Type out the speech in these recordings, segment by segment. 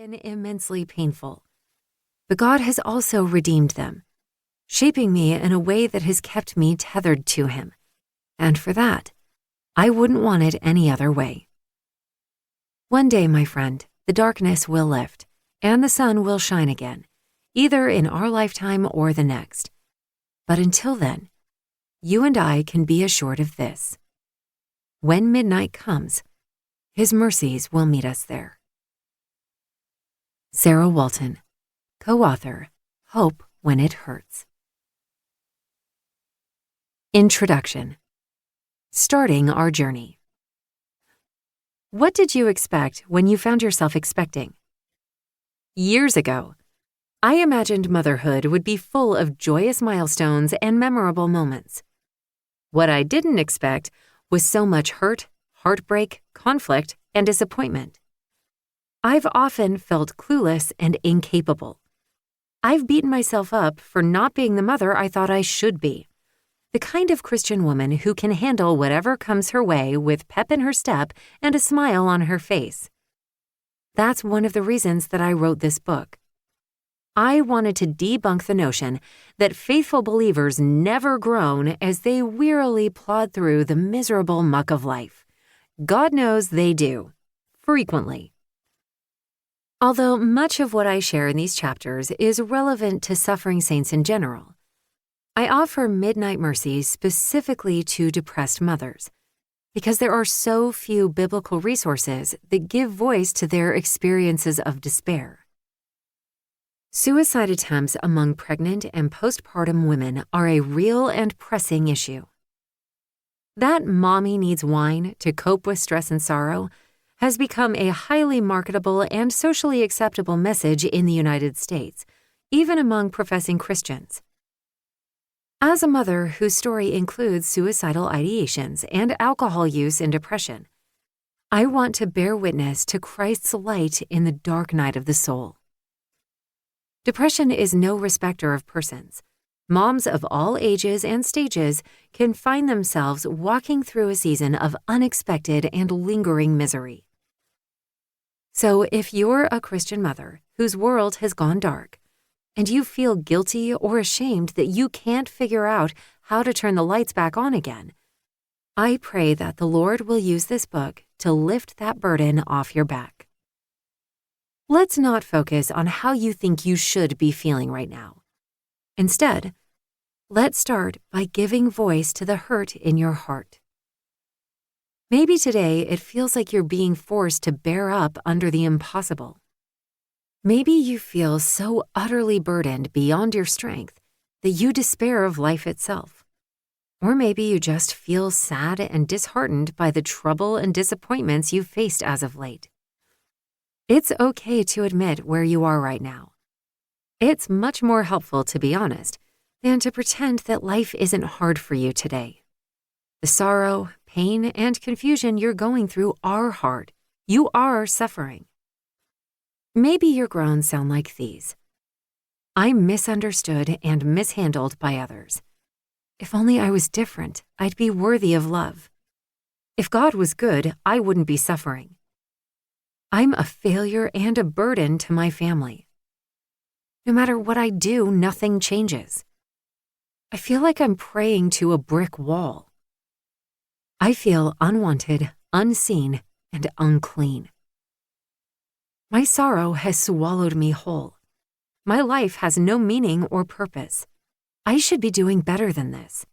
been immensely painful. But God has also redeemed them, shaping me in a way that has kept me tethered to Him. And for that, I wouldn't want it any other way. One day, my friend, the darkness will lift, and the sun will shine again, either in our lifetime or the next. But until then, you and I can be assured of this. When midnight comes, His mercies will meet us there. Sarah Walton, co-author, Hope When It Hurts. Introduction. Starting our journey. What did you expect when you found yourself expecting? Years ago, I imagined motherhood would be full of joyous milestones and memorable moments. What I didn't expect was so much hurt, heartbreak, conflict, and disappointment. I've often felt clueless and incapable. I've beaten myself up for not being the mother I thought I should be, the kind of Christian woman who can handle whatever comes her way with pep in her step and a smile on her face. That's one of the reasons that I wrote this book. I wanted to debunk the notion that faithful believers never groan as they wearily plod through the miserable muck of life. God knows they do, frequently. Although much of what I share in these chapters is relevant to suffering saints in general, I offer Midnight Mercies specifically to depressed mothers, because there are so few biblical resources that give voice to their experiences of despair. Suicide attempts among pregnant and postpartum women are a real and pressing issue. That mommy needs wine to cope with stress and sorrow has become a highly marketable and socially acceptable message in the United States, even among professing Christians. As a mother whose story includes suicidal ideations and alcohol use and depression, I want to bear witness to Christ's light in the dark night of the soul. Depression is no respecter of persons. Moms of all ages and stages can find themselves walking through a season of unexpected and lingering misery. So if you're a Christian mother whose world has gone dark, and you feel guilty or ashamed that you can't figure out how to turn the lights back on again, I pray that the Lord will use this book to lift that burden off your back. Let's not focus on how you think you should be feeling right now. Instead, let's start by giving voice to the hurt in your heart. Maybe today it feels like you're being forced to bear up under the impossible. Maybe you feel so utterly burdened beyond your strength that you despair of life itself. Or maybe you just feel sad and disheartened by the trouble and disappointments you've faced as of late. It's okay to admit where you are right now. It's much more helpful to be honest than to pretend that life isn't hard for you today. The sorrow, pain, and confusion you're going through are hard. You are suffering. Maybe your groans sound like these. I'm misunderstood and mishandled by others. If only I was different, I'd be worthy of love. If God was good, I wouldn't be suffering. I'm a failure and a burden to my family. No matter what I do, nothing changes. I feel like I'm praying to a brick wall. I feel unwanted, unseen, and unclean. My sorrow has swallowed me whole. My life has no meaning or purpose. I should be doing better than this.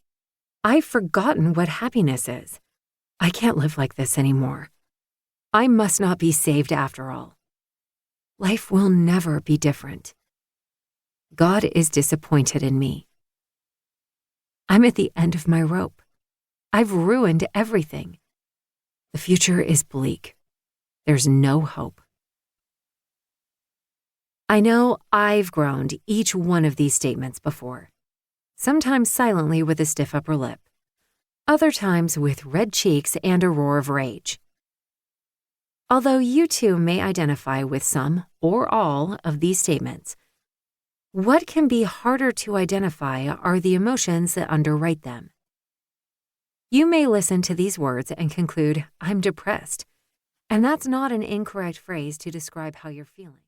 I've forgotten what happiness is. I can't live like this anymore. I must not be saved after all. Life will never be different. God is disappointed in me. I'm at the end of my rope. I've ruined everything. The future is bleak. There's no hope. I know I've groaned each one of these statements before, sometimes silently with a stiff upper lip, other times with red cheeks and a roar of rage. Although you too may identify with some or all of these statements, what can be harder to identify are the emotions that underwrite them. You may listen to these words and conclude, I'm depressed, and that's not an incorrect phrase to describe how you're feeling.